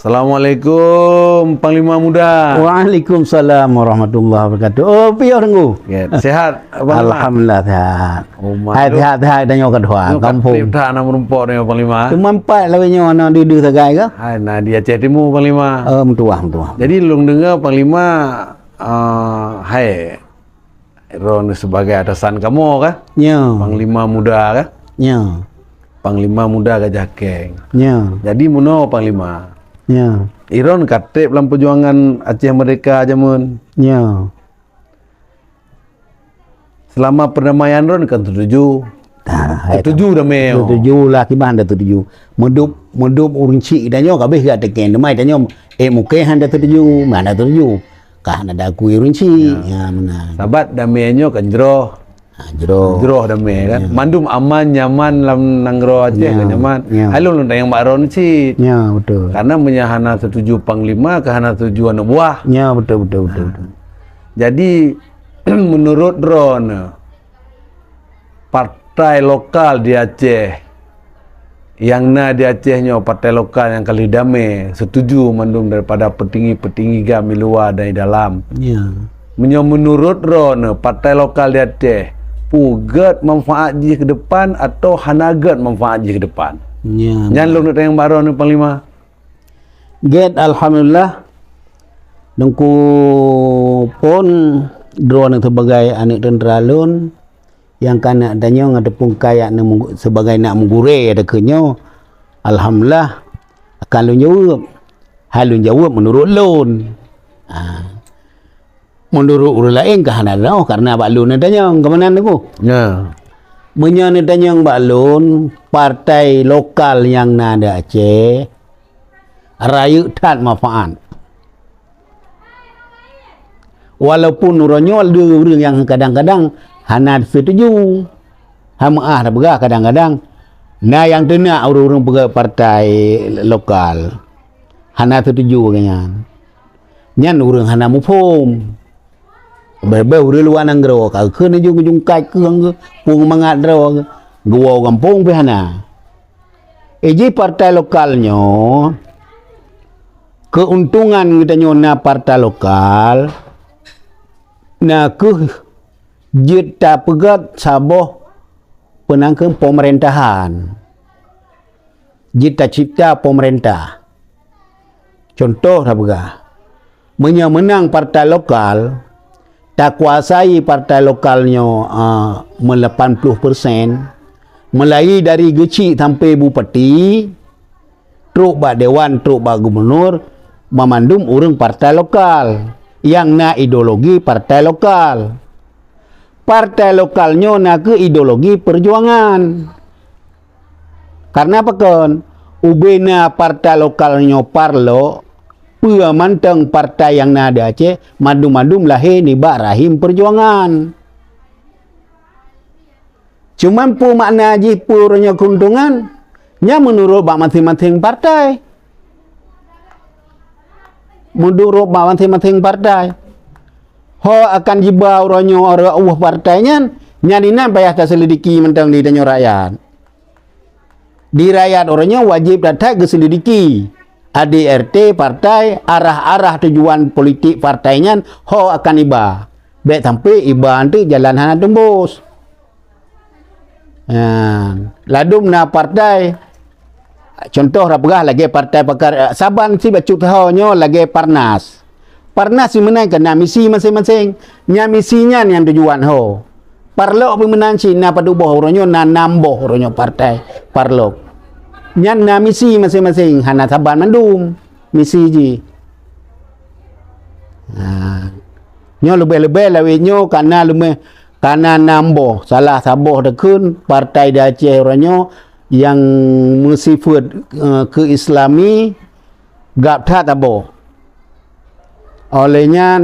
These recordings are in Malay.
Assalamualaikum Panglima Muda. Waalaikumsalam warahmatullahi wabarakatuh. Oh, piye dengu? Sehat? Alhamdulillah sehat. Sehat dan yo kedua kampung. Kita nak merumpok dengan Panglima. Cuma empat lawannya ana di sagai ke? Hai, nah di Aceh Timur Panglima. Mentua. Jadi lung dengar Panglima hai Ron sebagai atasan kamu kah? Ya. Panglima Muda kah? Ya. Panglima Muda Gajah Keng. Ya. Jadi muno Panglima. Ya. Iron katip dalam perjuangan Aceh Merdeka jamun. Ya. Selama perdamaian Ron kan setuju. Setuju damai. Setuju lah kiban dah setuju. Mudup urunci dan yo kabeh gak teken demai dan yo muke handa setuju, mana setuju. Kah ada aku urunci. Ya mana. Sahabat damainya kan jero. Jero damai kan. Mandum aman nyaman lam nanggro Aceh kan nyaman. Halo lu yang Mbak Ron sih. Ya betul. Karena menyahana setuju Panglima ke hana setuju anak buah. Ya betul. Jadi menurut Ron partai lokal di Aceh yang di Acehnya partai lokal yang kali damai setuju mandum daripada petinggi-petinggi kami luar dan dalam. Ya. Menurut Ron partai lokal di Aceh pugat manfaat je ke depan atau hanagat manfaat je ke depan. Ya. Jangan lu nak yang baru ni Panglima. Get alhamdulillah dengku pun drone sebagai anak tentera lun yang kana danyo ngadepung kaya sebagai nak menggure ada kenyo alhamdulillah akan lun jawab menurut lun. Menurut orang lain kahana lau karena Pak Lun adanya kemanan tu. Ya. Menyana adanya Pak Lun partai lokal yang nada Aceh raya tak manfaat. Walaupun orangnya ada orang yang kadang-kadang hana setuju. Hama dah begah kadang-kadang. Nah yang tenak orang-orang pegawai partai lokal hana setuju kanyan. Nyan orang hana mufum. Berbau luar nanggro ka keun ujung kai keung pung mangat dro gua kampung pihana. Eji partai lokalnya keuntungan kita nyona partai lokal na ke jita pegat saboh penangkeun pemerintahan. Jita cipta pemerintah. Contoh rabga. Menang partai lokal tak kuasai partai lokalnya 80%, mulai dari kecil sampai bupati, truk bak dewan, truk bak gubernur, memandum orang partai lokal yang na ideologi partai lokal. Partai lokalnya na ke ideologi perjuangan. Karena apa kan? Ubena partai lokalnya parlo manteng partai yang nada Aceh madum-madum lahir ni bak rahim perjuangan. Cuman pu makna ji purnya keuntungan nya menurut bak masing-masing partai. Menurut bak masing-masing partai. Ho akan jiba orangnya orang partainya nyadina payah tak selidiki mentang di tanya rakyat. Di rakyat orangnya wajib datang ke selidiki. ADRT partai arah-arah tujuan politik partainya ho akan iba baik sampai iba nanti jalan hana tembus ladum na partai contoh rapgah lagi partai pakar Saban si bacuk tahonyo lagi Parnas si menang kena misi masing-masing nya misinya yang tujuan ho parlok pemenang Cina paduboh oronyo na namboh oronyo partai parlok nyan na misi masing-masing hana Saban mandum misi ji. Nyo lebih-lebih lawinyo karena namboh salah saboh dekun partai di Aceh orangnya yang bersifat keislami gap tak taboh. Olehnya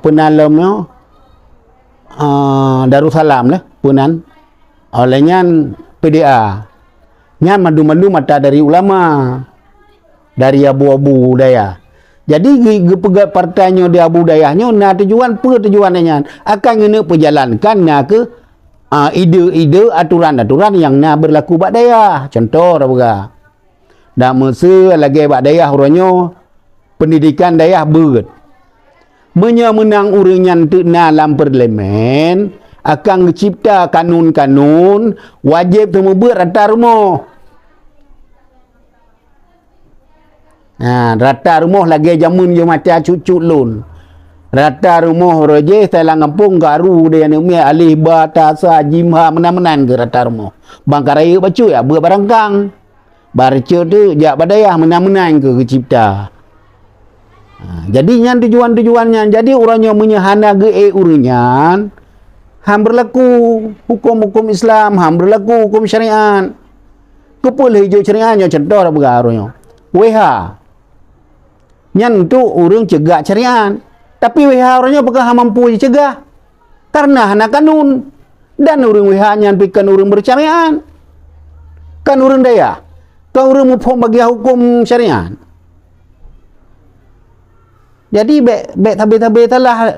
penalamnya Darussalam lah punan. Olehnya PDA nya madu-madu mata dari ulama dari abu-abu budaya. Jadi pegat partainya di abu budayanya na tujuan tujuannya akan ngene perjalankan na ke ide-ide aturan-aturan yang na berlaku bak daya. Contoh raga dak mese lagi bak dayah uranyo pendidikan dayah beut. Menang urang nyan teu dalam parlimen akan mencipta kanun-kanun wajib temu beut rata rumah. Rata rumah lagi jamun je macam cucu lun. Rata rumah roje saya ngampung garu dia ni alih batasa jimha menan-menan ke rata rumah. Bang karaya bacu ya beut barangkang. Barca tu jak badayah menan-menan ke cipta. Jadi nyan tujuan-tujuannya. Jadi orangnya menyahana ge urinyan ham berlaku hukum-hukum Islam, ham berlaku hukum syariat. Kepul hijau syariatnya contoh dah begarunya. WH. Nyan tu urang cegah syariat. Tapi WH orangnya apakah mampu cegah? Karena hana kanun. Dan urang WH nyan pikan urang bersyariat. Kan urang daya. Kan urang mufhum bagi hukum syariat. Jadi bek tabe-tabe talah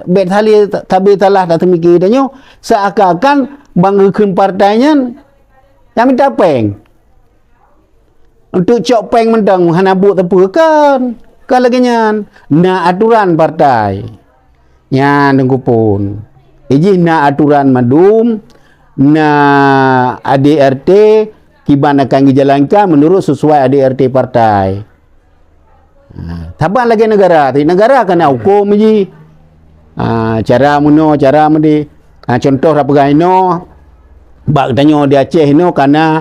dah temiki danyo seakan-akan banggakan partainya yang minta peng. Untuk cok peng mentang hana buat tepu kan lagi nyan na aturan partai. Nyan tengku pun. Iji na aturan madum na ADRT kiban akan dijalankan menurut sesuai ADRT partai. Taban lagi negara kena hukum je. Cara mudi. Contoh apa gaino bak tanyo di Aceh no karena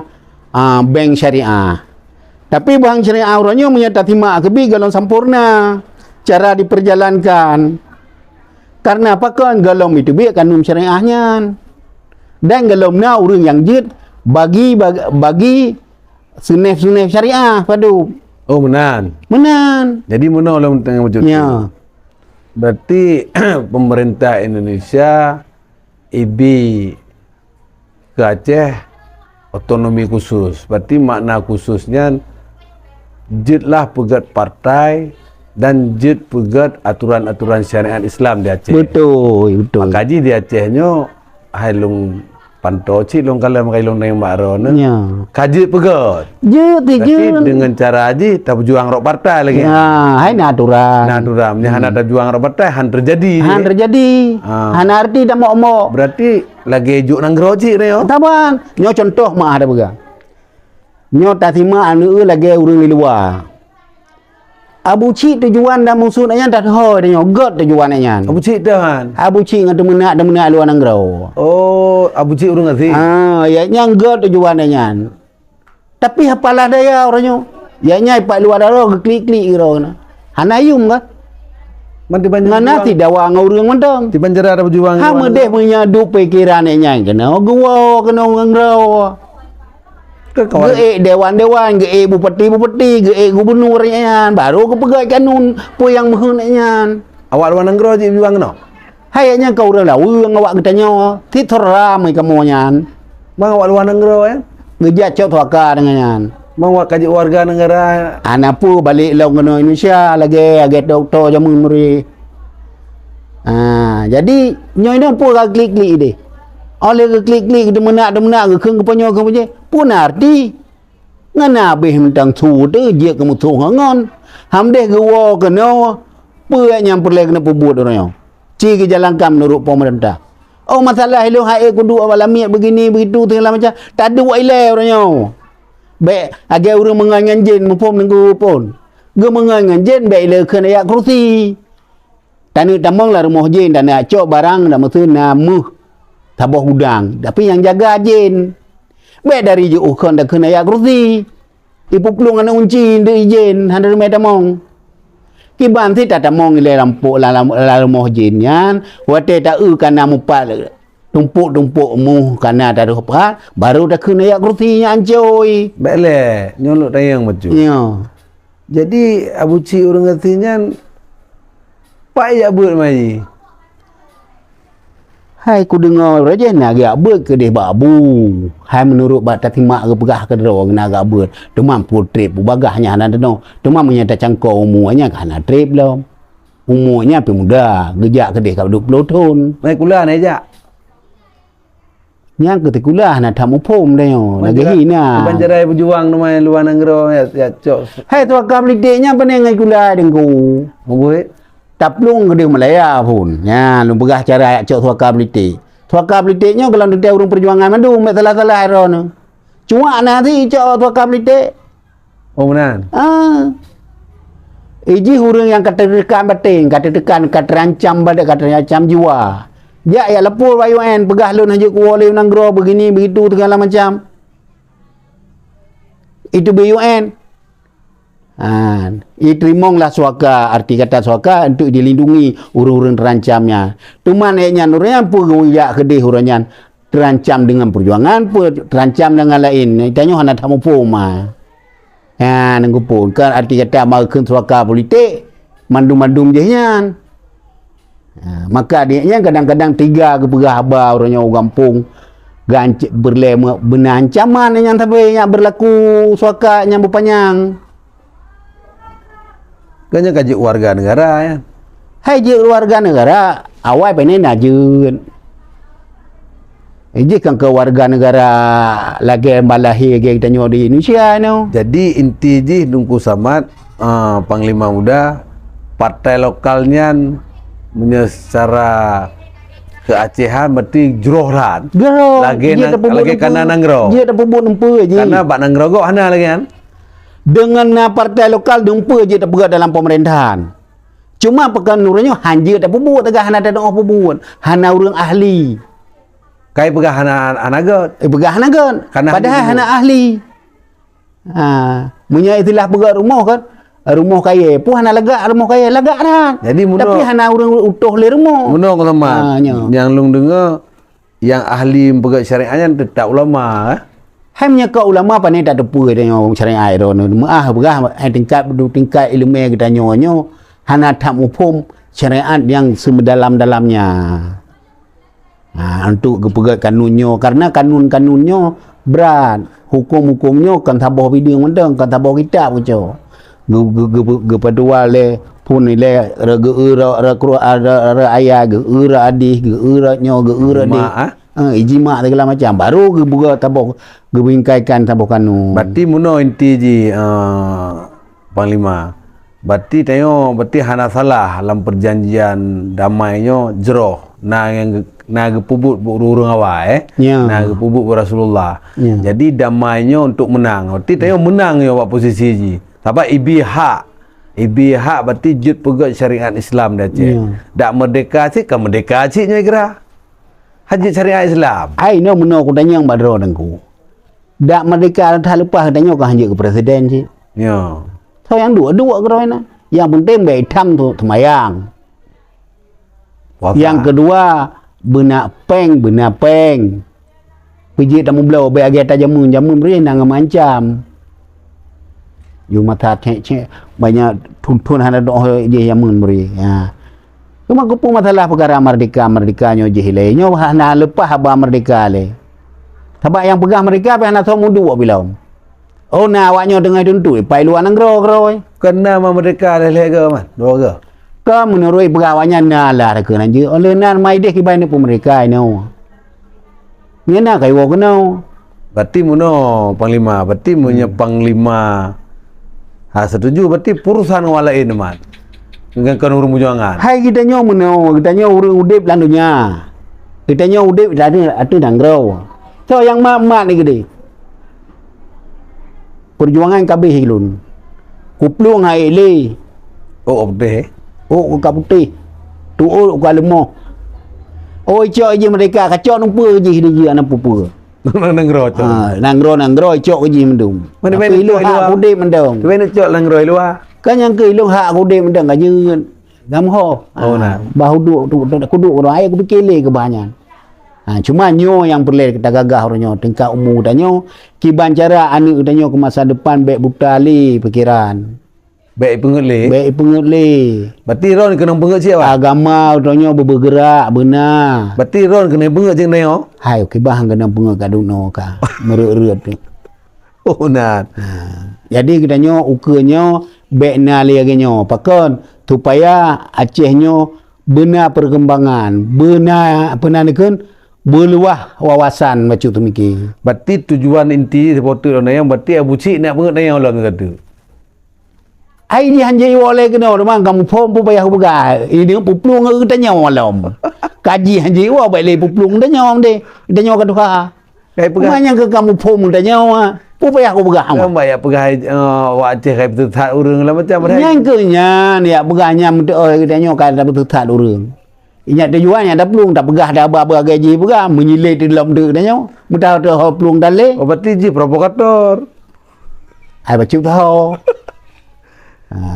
bank syariah. Tapi bank syariah orangnya menyata timak kebi galon sempurna cara diperjalankan. Karena apa kan galon itu bi kanun syariahnya. Dan galon na urang yang jid bagi sunef syariah padu. Oh menan. Jadi mana orang tengah macam tu. Ya. Berarti pemerintah Indonesia IBI ke Aceh otonomi khusus. Berarti makna khususnya jidlah pegat partai dan jid pegat aturan-aturan syariat Islam di Aceh. Betul. Makaji di Acehnya hailung pantau cik long kalau makai long nang makro Ya. Kaji pegat. Tapi dengan cara aji tak berjuang rok partai lagi. Hai na aturan. Hana ada juang rok partai han terjadi. Han arti dah mau. Berarti lagi juk nang geroji ni yo. Taban. Nyo contoh mah ada bega. Nyo tak terima anu lagi urang di luar. Abu Cik tujuan dah maksudnya dah ho dia god tujuannya. Abu Cik dah kan. Abu Cik ngatu menak luar nang grau. Oh, Abu Cik urang ngerti. Ya nyang god tujuannya. Tapi apalah daya orangnya. Ya nyai pak luar dah klik-klik grau na. Hanayum kan. Man di banjir. Ngana ti dawa ngaurang mentang. Di banjir ada berjuang. Ha medeh menyadu pikirannya nyai kena gua kena nang grau. Ge dewan-dewan, ge bupati, ge gubernurnya baru ke pegai kanun pu yang mehennya. Awak luar negara je juang no. Hayanya kau dah lawang awak katanya, tithora mai kamu nyan. Bang awak luar negara ya. Gejat cok tuaka dengan nyan. Bang awak kaji warga negara. Anak pu balik laung kena Indonesia lagi agak doktor jamun muri. Jadi nyoy dah pu klik-klik deh. Oleh ke klik-klik dia menak ke keung kepanyo pun arti ngana beh mentang thu tu je ke mutu ngon ham deh gewo kena pe yang perle kena pebut orang ci ke jalankan menurut pemerintah. Oh masalah lu hae kudu awalamiat begini begitu tengah macam tak ada waile orangnya. Baik agak urang mengangan jin mupom nengku pun. Ge mengangan jin baik le kena ya kursi. Tanu tamong lah rumah jin dan nak cok barang dak mesti namuh tabah udang. Tapi yang jaga jin. Baik dari je ukon dah kena ya kursi. Ipu pelung anak unci de ijin 100 meter mong. Kiban si tak tamong le lampuk la rumah jin yan. Wate tak kana mupat tumpuk-tumpuk mu kana tak ada apa baru dah kena ya kursi nya ancoy. Baik le nyolok tayang macam. Ya. Jadi Abu Cik urang ngertinya pak ya buat mai. Hai ku dengar raja nak agak ber ke deh babu. Hai menurut bak tatimak ke pegah ke dero nak agak ber. Demam pu trip pu bagahnya anak deno. Demam menyata cangkau umurnya kana trip lah. Umurnya pi muda, gejak ke deh ka 20 tahun. Mai kula ni aja. Yang ketikulah nak tamu pom dah yo. Lagi hina. Banjarai berjuang rumah luar negara ya cok. Hai tu akam lidiknya panai ngai kula dengku. Buat. Taplung ke Malaya pun. Ya, lu begah cara cok tu akam lidik. Tu akam lidiknya kalau dia urung perjuangan mandu mek salah-salah ron. Cuma nanti cok tu akam lidik. Oh benar. Iji hurung yang kata tekan batin, kata tekan, kata terancam badak, kata terancam jiwa. Ya lepur YUN pegah lun haji kuala nanggro begini begitu segala macam. Itu BUN. Iterimonglah suaka, arti kata suaka untuk dilindungi urang-urang terancamnya. Tuman nya nurnya pun ya kedih urangnya terancam dengan perjuangan, terancam dengan lain. Tanya hana tamu poma. Nunggu pun kan arti kata mau ke suaka politik mandum-mandum je nyan. Maka dia kadang-kadang tiga ke berhaba orangnya orang kampung berlema benar ancaman yang tapi yang berlaku suaka yang berpanjang. Kanya kaji warga negara ya. Hai je warga negara awal pengen najun. Ini kan ke warga negara lagi malahi kita nyo di Indonesia no. Jadi inti ji Dungku Samad Panglima Muda partai lokalnya secara keacehan berarti jerohran. Lagi karena nanggro. Dia dah pebut nempa je. Karena bak nanggro kok hana lagi kan. Dengan partai lokal nempa je tak bergerak dalam pemerintahan. Cuma pekan nurnya hanja tak pebut tegah hana tak ada pebut. Hana urang ahli. Kai pegah hana god. Pegah hana god. Padahal hana ahli. Punya itulah pegang rumah kan. Rumah kaya pun hana lagak rumah kaya lagak dah. Jadi tapi hana urang utuh le rumah. Muno ulama. Yang lung dengar yang ahli pegang syariahnya tetap ulama. Hanya ke ulama pandai tak tepu dengan syariah itu. Maah begah tingkat ilmu kita nyonyo hana tak mufum syariat yang semendalam-dalamnya. Untuk pegang kanunnya karena kanun-kanunnya berat, hukum-hukumnya kan tabah bidang mendeng, kan tabah kitab macam. Gepadua le pun le ra ayah ge adih ge nyo ge de ijma segala macam baru ge buka tabah ge bingkaikan tabah kanun. Berarti muno inti ji Panglima. Berarti hana salah dalam perjanjian damainya jeroh na gepubut urung awak na gepubut Rasulullah. Jadi damainya untuk menang. Berarti menang ya wak posisi ji. Sebab ibi hak berarti jut pegang syariat Islam dah cik. Dak merdeka cik kan merdeka cik nya kira. Haji syariat Islam. Ai no meno ku tanya badro dengku. Dak merdeka dah lepas tanya ke haji ke presiden cik. Ya. So yang dua kira na. Yang penting baik tam tu semayang. Yang kedua benak peng. Pijit tamu belau baik agak jamun beri nang macam. You mata cek banyak tuntun hana doh je yamun beri. Cuma ku pun masalah perkara merdeka-merdekanya je hilainya hana lepas haba merdeka le. Sebab yang pegang merdeka pe hana tahu mudu bila. Oh na awaknya dengan tuntu pai luar nanggro. Kena merdeka le ke man? Dua ke? Ka menurut pegawainya nalah ke nanti. Oleh nan mai deh kibai ni merdeka ini. Ni nak kai wo kena. Berarti muno Panglima, berarti punya Panglima setuju berarti purusan walain man. Dengan kan urung perjuangan. Hai kita nyo meno, kita nyo urung udip landunya. Kita nyo udip ada nanggro. So yang mak ni gede. Perjuangan kabeh hilun. Kuplung hai le. Oh obde. Oh ka putih. Tu ka lemah. Oh cok je mereka kacau numpa je dia anak pupa. Nanggro tu. Nanggro cok je mendung. Mana ilu hak udip mendung. Tu mana cok nanggro luar. Kan yang ke ilu hak udip mendung ka je gamho. Oh nah. Bahu duduk orang air aku fikir ke banyak. Cuma nyo yang perlu kita gagah orangnya tingkat umur danyo kiban cara anak danyo ke masa depan baik buta li fikiran. Baik pengut le. Berarti ron kena pengut siapa? Agama danyo bergerak benar. Berarti ron kena pengut jeng danyo. Hai kibah kena pengut ka duno ka. Merut-rut ni. Oh nat. Jadi kita nyo ukanya baik na li agenyo. Pakon supaya Aceh nyo benar perkembangan. Benar apa nak berluah wawasan macam tu mikir. Berarti tujuan inti supporter orang yang berarti Abu Cik nak pengut yang orang kata. Ai ni hanjai oleh kena orang kamu pom pun payah begai. Ini puplung ke tanya malam. Kaji hanjai wa baik le puplung tanya om de. Tanya ka duka. Kai pegang. Mana ke kamu pom tanya wa. Pun payah aku begai. Kan banyak pegang wak Aceh kai betul tak urang lah macam mana. Yang ke nya ni begahnya tanya ka betul tak urang. Ingat tujuannya dah pelung tak pegah dah apa-apa gaji pegah menyilit di dalam tu tanya. Mudah tu pelung dalih. Oh berarti je provokator. Ai baca tahu.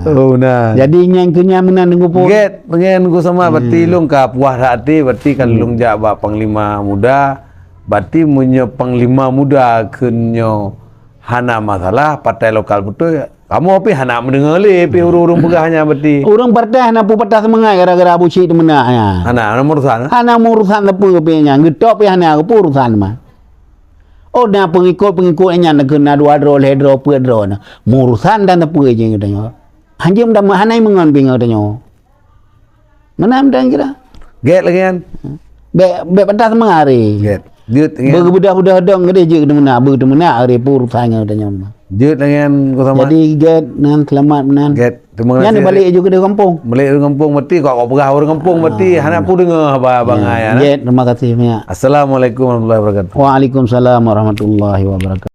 Oh nah. Jadi yang kenyang menan dengan pun. Get pengen ku sama berarti lung ka puas hati berarti kan lung jak ba panglima muda berarti munyo panglima muda kenyo hana masalah partai lokal betul kamu api hana mendengar le pi urung-urung pegahnya berarti. Orang partai hana pu patah semangat gara-gara Abu Cik menaknya. Hana nomor sana. Hana urusan apa pe nya getok pe hana apa urusan mah. Oh na pengikut-pengikutnya nak kena dua dro le dro pe dro na. Urusan dan apa je katanya. Hanjim dah hanai mengon bingung katanya. Mana dan kira? Get lagi kan. Be patah semangat hari. Get. Jut dengan Berbudak-budak dong gede je kena mena ber mena hari pu urusannya katanya. jut dengan ku sama. Jadi get nan selamat menan. Get. Terima kasih. Yang balik juga ke kampung. Balik ke kampung berarti kau pegah orang kampung berarti hana pu dengar abang ayah. Get terima kasih banyak. Assalamualaikum warahmatullahi wabarakatuh. Waalaikumsalam warahmatullahi wabarakatuh.